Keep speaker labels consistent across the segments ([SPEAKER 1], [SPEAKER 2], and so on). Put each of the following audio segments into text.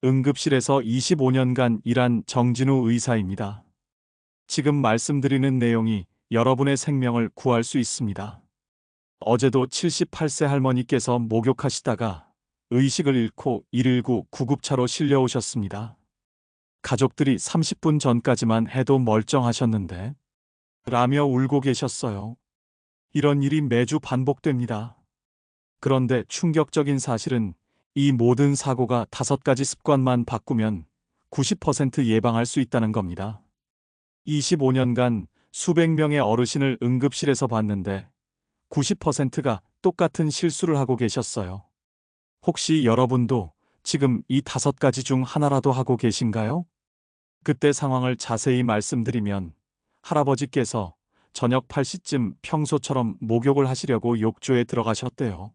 [SPEAKER 1] 응급실에서 25년간 일한 정진우 의사입니다. 지금 말씀드리는 내용이 여러분의 생명을 구할 수 있습니다. 어제도 78세 할머니께서 목욕하시다가 의식을 잃고 119 구급차로 실려오셨습니다. 가족들이 30분 전까지만 해도 멀쩡하셨는데 라며 울고 계셨어요. 이런 일이 매주 반복됩니다. 그런데 충격적인 사실은 이 모든 사고가 5가지 습관만 바꾸면 90% 예방할 수 있다는 겁니다. 25년간 수백 명의 어르신을 응급실에서 봤는데 90%가 똑같은 실수를 하고 계셨어요. 혹시 여러분도 지금 이 5가지 중 하나라도 하고 계신가요? 그때 상황을 자세히 말씀드리면 할아버지께서 저녁 8시쯤 평소처럼 목욕을 하시려고 욕조에 들어가셨대요.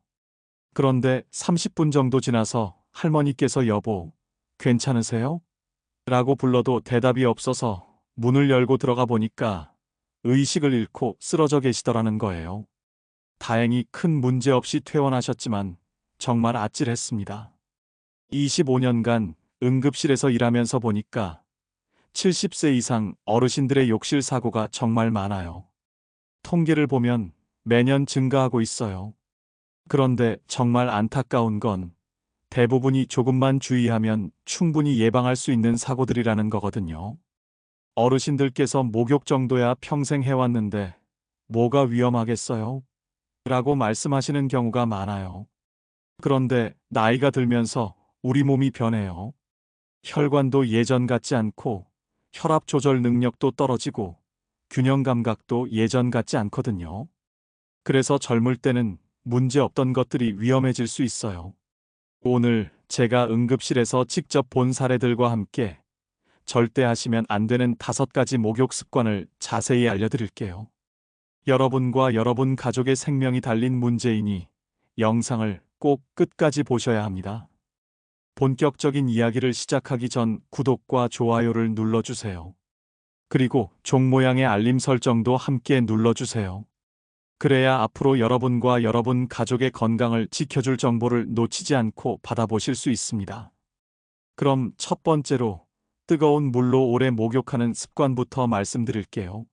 [SPEAKER 1] 그런데 30분 정도 지나서 할머니께서 여보, 괜찮으세요? 라고 불러도 대답이 없어서 문을 열고 들어가 보니까 의식을 잃고 쓰러져 계시더라는 거예요. 다행히 큰 문제 없이 퇴원하셨지만 정말 아찔했습니다. 25년간 응급실에서 일하면서 보니까 70세 이상 어르신들의 욕실 사고가 정말 많아요. 통계를 보면 매년 증가하고 있어요. 그런데 정말 안타까운 건 대부분이 조금만 주의하면 충분히 예방할 수 있는 사고들이라는 거거든요. 어르신들께서 목욕 정도야 평생 해왔는데 뭐가 위험하겠어요? 라고 말씀하시는 경우가 많아요. 그런데 나이가 들면서 우리 몸이 변해요. 혈관도 예전 같지 않고 혈압 조절 능력도 떨어지고 균형 감각도 예전 같지 않거든요. 그래서 젊을 때는 문제 없던 것들이 위험해질 수 있어요. 오늘 제가 응급실에서 직접 본 사례들과 함께 절대 하시면 안 되는 5가지 목욕 습관을 자세히 알려드릴게요. 여러분과 여러분 가족의 생명이 달린 문제이니 영상을 꼭 끝까지 보셔야 합니다. 본격적인 이야기를 시작하기 전 구독과 좋아요를 눌러주세요. 그리고 종 모양의 알림 설정도 함께 눌러주세요. 그래야 앞으로 여러분과 여러분 가족의 건강을 지켜줄 정보를 놓치지 않고 받아보실 수 있습니다. 그럼 첫 번째로 뜨거운 물로 오래 목욕하는 습관부터 말씀드릴게요.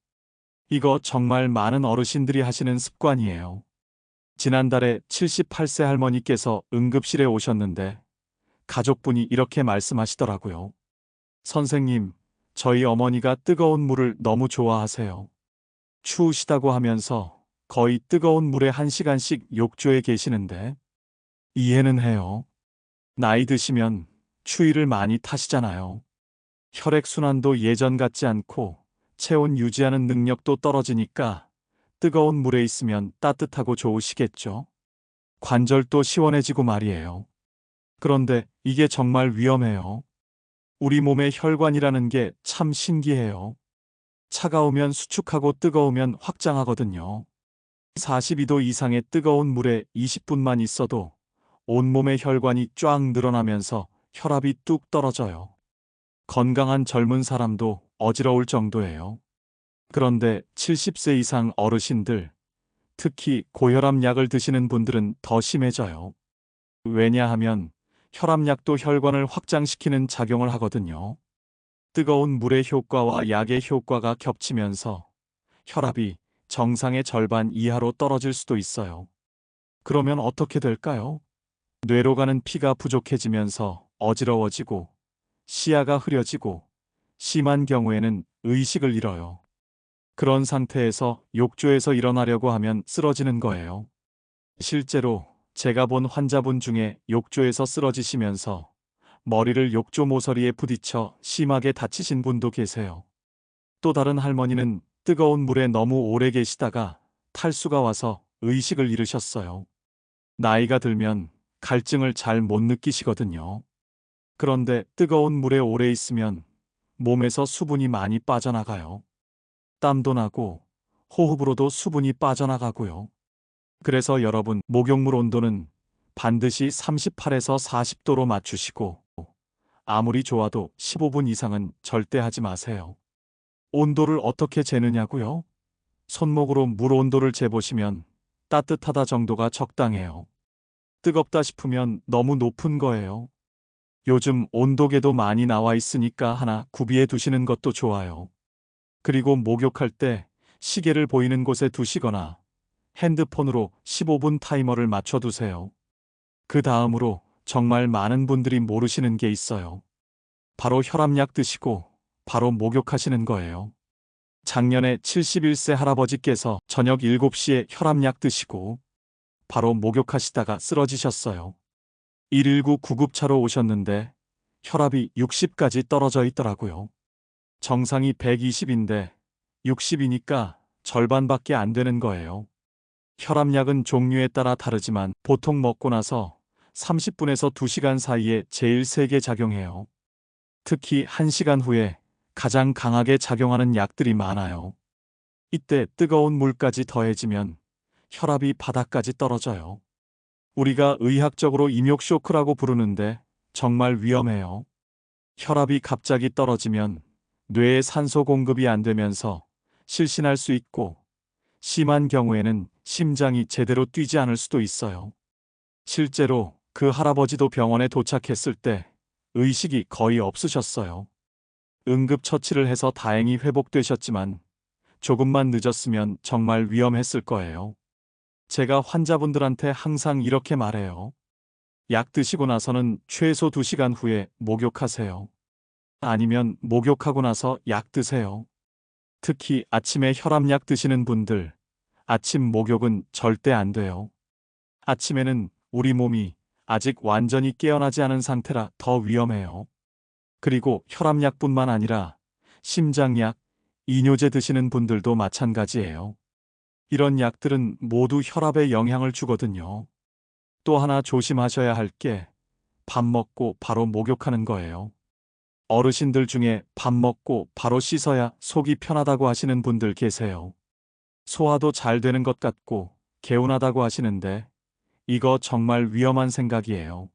[SPEAKER 1] 이거 정말 많은 어르신들이 하시는 습관이에요. 지난달에 78세 할머니께서 응급실에 오셨는데 가족분이 이렇게 말씀하시더라고요. 선생님, 저희 어머니가 뜨거운 물을 너무 좋아하세요. 추우시다고 하면서 거의 뜨거운 물에 1시간씩 욕조에 계시는데 이해는 해요. 나이 드시면 추위를 많이 타시잖아요. 혈액순환도 예전 같지 않고 체온 유지하는 능력도 떨어지니까 뜨거운 물에 있으면 따뜻하고 좋으시겠죠. 관절도 시원해지고 말이에요. 그런데 이게 정말 위험해요. 우리 몸의 혈관이라는 게 참 신기해요. 차가우면 수축하고 뜨거우면 확장하거든요. 42도 이상의 뜨거운 물에 20분만 있어도 온몸의 혈관이 쫙 늘어나면서 혈압이 뚝 떨어져요. 건강한 젊은 사람도 어지러울 정도예요. 그런데 70세 이상 어르신들, 특히 고혈압 약을 드시는 분들은 더 심해져요. 왜냐하면 혈압약도 혈관을 확장시키는 작용을 하거든요. 뜨거운 물의 효과와 약의 효과가 겹치면서 혈압이 정상의 절반 이하로 떨어질 수도 있어요. 그러면 어떻게 될까요? 뇌로 가는 피가 부족해지면서 어지러워지고 시야가 흐려지고 심한 경우에는 의식을 잃어요. 그런 상태에서 욕조에서 일어나려고 하면 쓰러지는 거예요. 실제로 제가 본 환자분 중에 욕조에서 쓰러지시면서 머리를 욕조 모서리에 부딪혀 심하게 다치신 분도 계세요. 또 다른 할머니는 뜨거운 물에 너무 오래 계시다가 탈수가 와서 의식을 잃으셨어요. 나이가 들면 갈증을 잘 못 느끼시거든요. 그런데 뜨거운 물에 오래 있으면 몸에서 수분이 많이 빠져나가요. 땀도 나고 호흡으로도 수분이 빠져나가고요. 그래서 여러분, 목욕물 온도는 반드시 38에서 40도로 맞추시고 아무리 좋아도 15분 이상은 절대 하지 마세요. 온도를 어떻게 재느냐고요? 손목으로 물 온도를 재보시면 따뜻하다 정도가 적당해요. 뜨겁다 싶으면 너무 높은 거예요. 요즘 온도계도 많이 나와 있으니까 하나 구비해 두시는 것도 좋아요. 그리고 목욕할 때 시계를 보이는 곳에 두시거나 핸드폰으로 15분 타이머를 맞춰 두세요. 그 다음으로 정말 많은 분들이 모르시는 게 있어요. 바로 혈압약 드시고 바로 목욕하시는 거예요. 작년에 71세 할아버지께서 저녁 7시에 혈압약 드시고 바로 목욕하시다가 쓰러지셨어요. 119 구급차로 오셨는데 혈압이 60까지 떨어져 있더라고요. 정상이 120인데 60이니까 절반밖에 안 되는 거예요. 혈압약은 종류에 따라 다르지만 보통 먹고 나서 30분에서 2시간 사이에 제일 세게 작용해요. 특히 1시간 후에 가장 강하게 작용하는 약들이 많아요. 이때 뜨거운 물까지 더해지면 혈압이 바닥까지 떨어져요. 우리가 의학적으로 임욕 쇼크라고 부르는데 정말 위험해요. 혈압이 갑자기 떨어지면 뇌에 산소 공급이 안 되면서 실신할 수 있고 심한 경우에는 심장이 제대로 뛰지 않을 수도 있어요. 실제로 그 할아버지도 병원에 도착했을 때 의식이 거의 없으셨어요. 응급처치를 해서 다행히 회복되셨지만 조금만 늦었으면 정말 위험했을 거예요. 제가 환자분들한테 항상 이렇게 말해요. 약 드시고 나서는 최소 2시간 후에 목욕하세요. 아니면 목욕하고 나서 약 드세요. 특히 아침에 혈압약 드시는 분들, 아침 목욕은 절대 안 돼요. 아침에는 우리 몸이 아직 완전히 깨어나지 않은 상태라 더 위험해요. 그리고 혈압약뿐만 아니라 심장약, 이뇨제 드시는 분들도 마찬가지예요. 이런 약들은 모두 혈압에 영향을 주거든요. 또 하나 조심하셔야 할 게 밥 먹고 바로 목욕하는 거예요. 어르신들 중에 밥 먹고 바로 씻어야 속이 편하다고 하시는 분들 계세요. 소화도 잘 되는 것 같고 개운하다고 하시는데 이거 정말 위험한 생각이에요.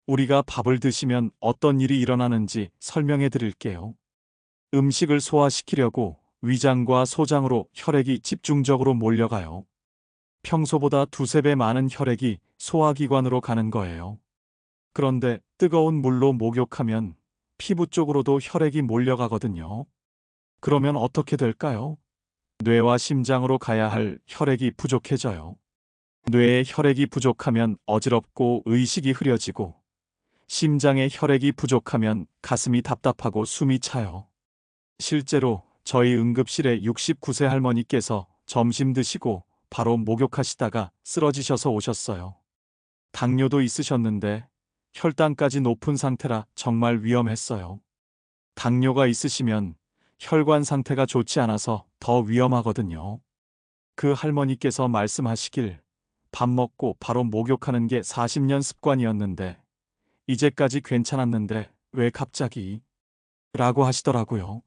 [SPEAKER 1] 우리가 밥을 드시면 어떤 일이 일어나는지 설명해 드릴게요. 음식을 소화시키려고 위장과 소장으로 혈액이 집중적으로 몰려가요. 평소보다 2~3배 많은 혈액이 소화기관으로 가는 거예요. 그런데 뜨거운 물로 목욕하면 피부 쪽으로도 혈액이 몰려가거든요. 그러면 어떻게 될까요? 뇌와 심장으로 가야 할 혈액이 부족해져요. 뇌에 혈액이 부족하면 어지럽고 의식이 흐려지고 심장에 혈액이 부족하면 가슴이 답답하고 숨이 차요. 실제로 저희 응급실에 69세 할머니께서 점심 드시고 바로 목욕하시다가 쓰러지셔서 오셨어요. 당뇨도 있으셨는데 혈당까지 높은 상태라 정말 위험했어요. 당뇨가 있으시면 혈관 상태가 좋지 않아서 더 위험하거든요. 그 할머니께서 말씀하시길 밥 먹고 바로 목욕하는 게 40년 습관이었는데 이제까지 괜찮았는데 왜 갑자기? 라고 하시더라고요.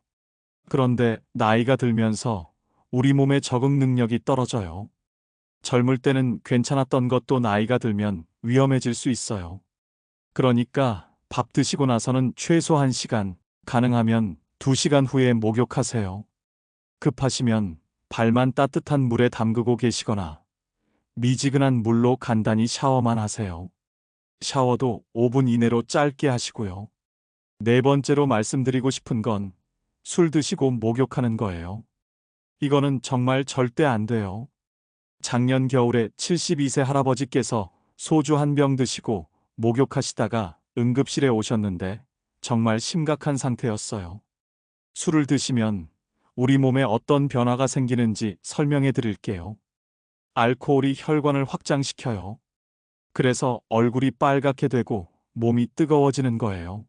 [SPEAKER 1] 그런데 나이가 들면서 우리 몸의 적응 능력이 떨어져요. 젊을 때는 괜찮았던 것도 나이가 들면 위험해질 수 있어요. 그러니까 밥 드시고 나서는 최소 1시간, 가능하면 2시간 후에 목욕하세요. 급하시면 발만 따뜻한 물에 담그고 계시거나 미지근한 물로 간단히 샤워만 하세요. 샤워도 5분 이내로 짧게 하시고요. 네 번째로 말씀드리고 싶은 건 술 드시고 목욕하는 거예요. 이거는 정말 절대 안 돼요. 작년 겨울에 72세 할아버지께서 소주 한 병 드시고 목욕하시다가 응급실에 오셨는데 정말 심각한 상태였어요. 술을 드시면 우리 몸에 어떤 변화가 생기는지 설명해 드릴게요. 알코올이 혈관을 확장시켜요. 그래서 얼굴이 빨갛게 되고 몸이 뜨거워지는 거예요.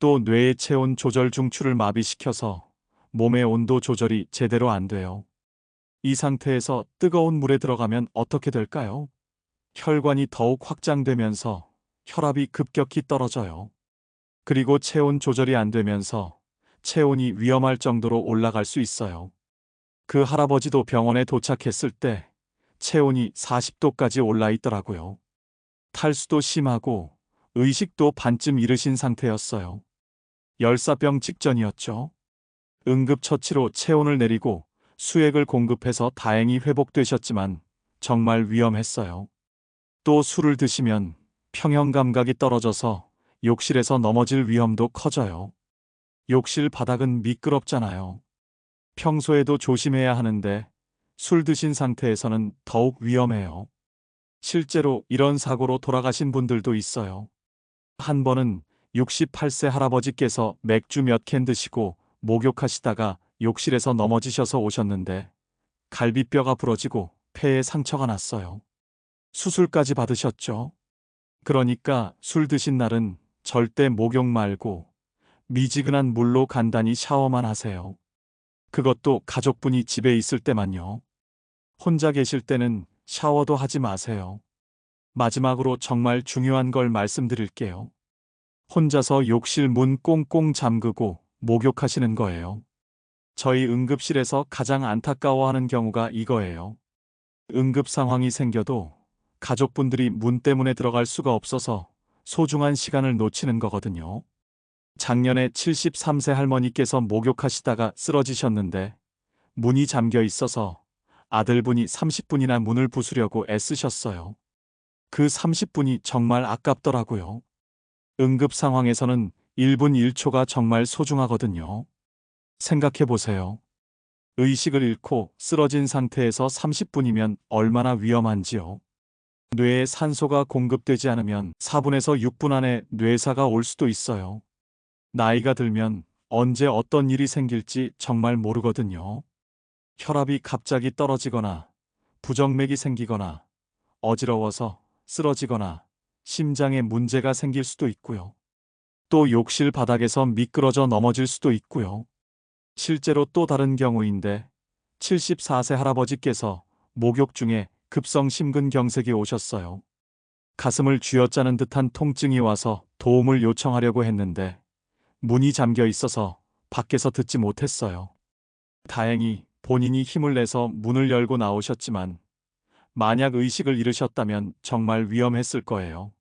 [SPEAKER 1] 또 뇌의 체온 조절 중추를 마비시켜서 몸의 온도 조절이 제대로 안 돼요. 이 상태에서 뜨거운 물에 들어가면 어떻게 될까요? 혈관이 더욱 확장되면서 혈압이 급격히 떨어져요. 그리고 체온 조절이 안 되면서 체온이 위험할 정도로 올라갈 수 있어요. 그 할아버지도 병원에 도착했을 때 체온이 40도까지 올라 있더라고요. 탈수도 심하고 의식도 반쯤 잃으신 상태였어요. 열사병 직전이었죠. 응급처치로 체온을 내리고 수액을 공급해서 다행히 회복되셨지만 정말 위험했어요. 또 술을 드시면 평형 감각이 떨어져서 욕실에서 넘어질 위험도 커져요. 욕실 바닥은 미끄럽잖아요. 평소에도 조심해야 하는데 술 드신 상태에서는 더욱 위험해요. 실제로 이런 사고로 돌아가신 분들도 있어요. 한 번은 68세 할아버지께서 맥주 몇 캔 드시고 목욕하시다가 욕실에서 넘어지셔서 오셨는데 갈비뼈가 부러지고 폐에 상처가 났어요. 수술까지 받으셨죠. 그러니까 술 드신 날은 절대 목욕 말고 미지근한 물로 간단히 샤워만 하세요. 그것도 가족분이 집에 있을 때만요. 혼자 계실 때는 샤워도 하지 마세요. 마지막으로 정말 중요한 걸 말씀드릴게요. 혼자서 욕실 문 꽁꽁 잠그고 목욕하시는 거예요. 저희 응급실에서 가장 안타까워하는 경우가 이거예요. 응급 상황이 생겨도 가족분들이 문 때문에 들어갈 수가 없어서 소중한 시간을 놓치는 거거든요. 작년에 73세 할머니께서 목욕하시다가 쓰러지셨는데 문이 잠겨 있어서 아들분이 30분이나 문을 부수려고 애쓰셨어요. 그 30분이 정말 아깝더라고요. 응급 상황에서는 1분 1초가 정말 소중하거든요. 생각해 보세요. 의식을 잃고 쓰러진 상태에서 30분이면 얼마나 위험한지요. 뇌에 산소가 공급되지 않으면 4분에서 6분 안에 뇌사가 올 수도 있어요. 나이가 들면 언제 어떤 일이 생길지 정말 모르거든요. 혈압이 갑자기 떨어지거나 부정맥이 생기거나 어지러워서 쓰러지거나 심장에 문제가 생길 수도 있고요. 또 욕실 바닥에서 미끄러져 넘어질 수도 있고요. 실제로 또 다른 경우인데 74세 할아버지께서 목욕 중에 급성 심근경색이 오셨어요. 가슴을 쥐어짜는 듯한 통증이 와서 도움을 요청하려고 했는데 문이 잠겨 있어서 밖에서 듣지 못했어요. 다행히 본인이 힘을 내서 문을 열고 나오셨지만 만약 의식을 잃으셨다면 정말 위험했을 거예요.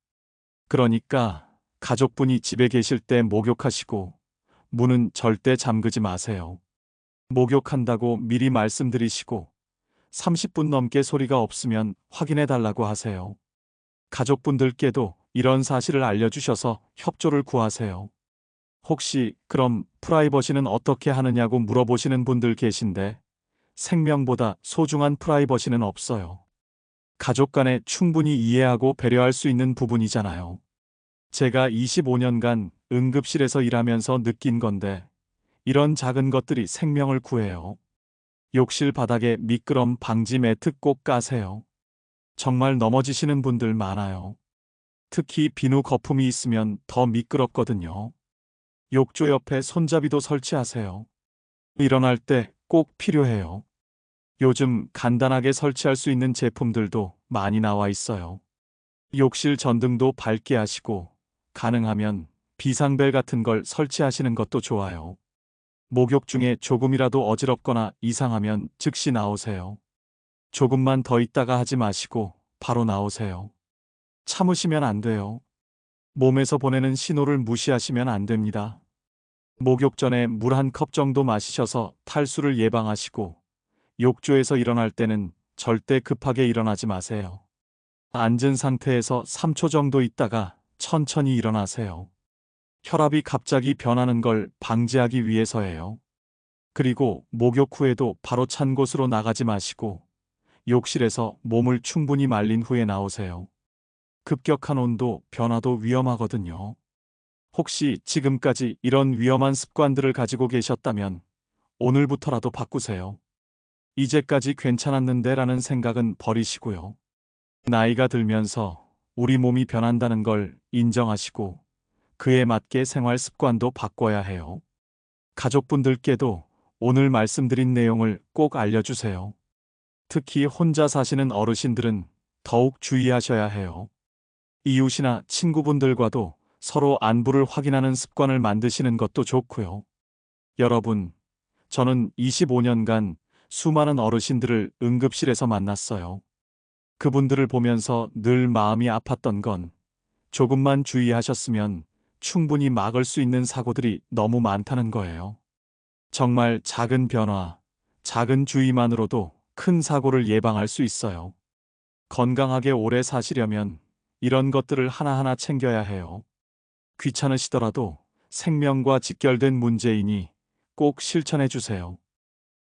[SPEAKER 1] 그러니까 가족분이 집에 계실 때 목욕하시고 문은 절대 잠그지 마세요. 목욕한다고 미리 말씀드리시고 30분 넘게 소리가 없으면 확인해 달라고 하세요. 가족분들께도 이런 사실을 알려주셔서 협조를 구하세요. 혹시 그럼 프라이버시는 어떻게 하느냐고 물어보시는 분들 계신데 생명보다 소중한 프라이버시는 없어요. 가족 간에 충분히 이해하고 배려할 수 있는 부분이잖아요. 제가 25년간 응급실에서 일하면서 느낀 건데 이런 작은 것들이 생명을 구해요. 욕실 바닥에 미끄럼 방지 매트 꼭 까세요. 정말 넘어지시는 분들 많아요. 특히 비누 거품이 있으면 더 미끄럽거든요. 욕조 옆에 손잡이도 설치하세요. 일어날 때 꼭 필요해요. 요즘 간단하게 설치할 수 있는 제품들도 많이 나와 있어요. 욕실 전등도 밝게 하시고 가능하면 비상벨 같은 걸 설치하시는 것도 좋아요. 목욕 중에 조금이라도 어지럽거나 이상하면 즉시 나오세요. 조금만 더 있다가 하지 마시고 바로 나오세요. 참으시면 안 돼요. 몸에서 보내는 신호를 무시하시면 안 됩니다. 목욕 전에 물 한 컵 정도 마시셔서 탈수를 예방하시고 욕조에서 일어날 때는 절대 급하게 일어나지 마세요. 앉은 상태에서 3초 정도 있다가 천천히 일어나세요. 혈압이 갑자기 변하는 걸 방지하기 위해서예요. 그리고 목욕 후에도 바로 찬 곳으로 나가지 마시고 욕실에서 몸을 충분히 말린 후에 나오세요. 급격한 온도 변화도 위험하거든요. 혹시 지금까지 이런 위험한 습관들을 가지고 계셨다면 오늘부터라도 바꾸세요. 이제까지 괜찮았는데 라는 생각은 버리시고요. 나이가 들면서 우리 몸이 변한다는 걸 인정하시고 그에 맞게 생활 습관도 바꿔야 해요. 가족분들께도 오늘 말씀드린 내용을 꼭 알려주세요. 특히 혼자 사시는 어르신들은 더욱 주의하셔야 해요. 이웃이나 친구분들과도 서로 안부를 확인하는 습관을 만드시는 것도 좋고요. 여러분, 저는 25년간 수많은 어르신들을 응급실에서 만났어요. 그분들을 보면서 늘 마음이 아팠던 건 조금만 주의하셨으면 충분히 막을 수 있는 사고들이 너무 많다는 거예요. 정말 작은 변화, 작은 주의만으로도 큰 사고를 예방할 수 있어요. 건강하게 오래 사시려면 이런 것들을 하나하나 챙겨야 해요. 귀찮으시더라도 생명과 직결된 문제이니 꼭 실천해 주세요.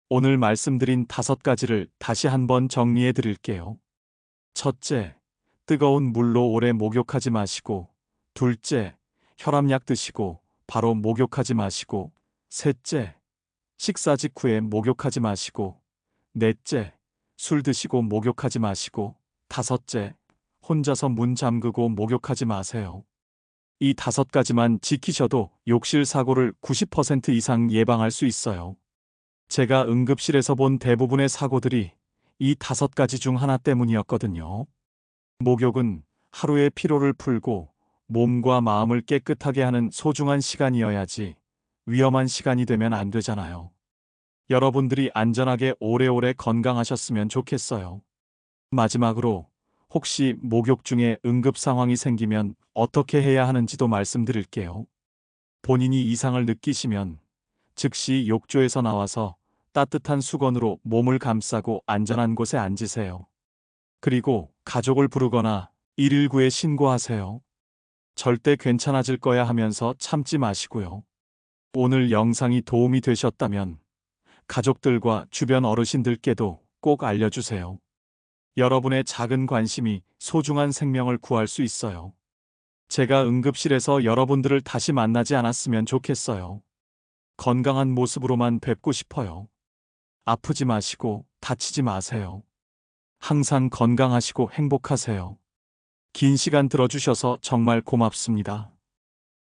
[SPEAKER 1] 오늘 말씀드린 5가지를 다시 한번 정리해 드릴게요. 첫째, 뜨거운 물로 오래 목욕하지 마시고, 둘째, 혈압약 드시고 바로 목욕하지 마시고, 셋째, 식사 직후에 목욕하지 마시고, 넷째, 술 드시고 목욕하지 마시고, 다섯째, 혼자서 문 잠그고 목욕하지 마세요. 이 5가지만 지키셔도 욕실 사고를 90% 이상 예방할 수 있어요. 제가 응급실에서 본 대부분의 사고들이 이 5가지 중 하나 때문이었거든요. 목욕은 하루의 피로를 풀고 몸과 마음을 깨끗하게 하는 소중한 시간이어야지 위험한 시간이 되면 안 되잖아요. 여러분들이 안전하게 오래오래 건강하셨으면 좋겠어요. 마지막으로 혹시 목욕 중에 응급 상황이 생기면 어떻게 해야 하는지도 말씀드릴게요. 본인이 이상을 느끼시면 즉시 욕조에서 나와서 따뜻한 수건으로 몸을 감싸고 안전한 곳에 앉으세요. 그리고 가족을 부르거나 119에 신고하세요. 절대 괜찮아질 거야 하면서 참지 마시고요. 오늘 영상이 도움이 되셨다면 가족들과 주변 어르신들께도 꼭 알려주세요. 여러분의 작은 관심이 소중한 생명을 구할 수 있어요. 제가 응급실에서 여러분들을 다시 만나지 않았으면 좋겠어요. 건강한 모습으로만 뵙고 싶어요. 아프지 마시고 다치지 마세요. 항상 건강하시고 행복하세요. 긴 시간 들어주셔서 정말 고맙습니다.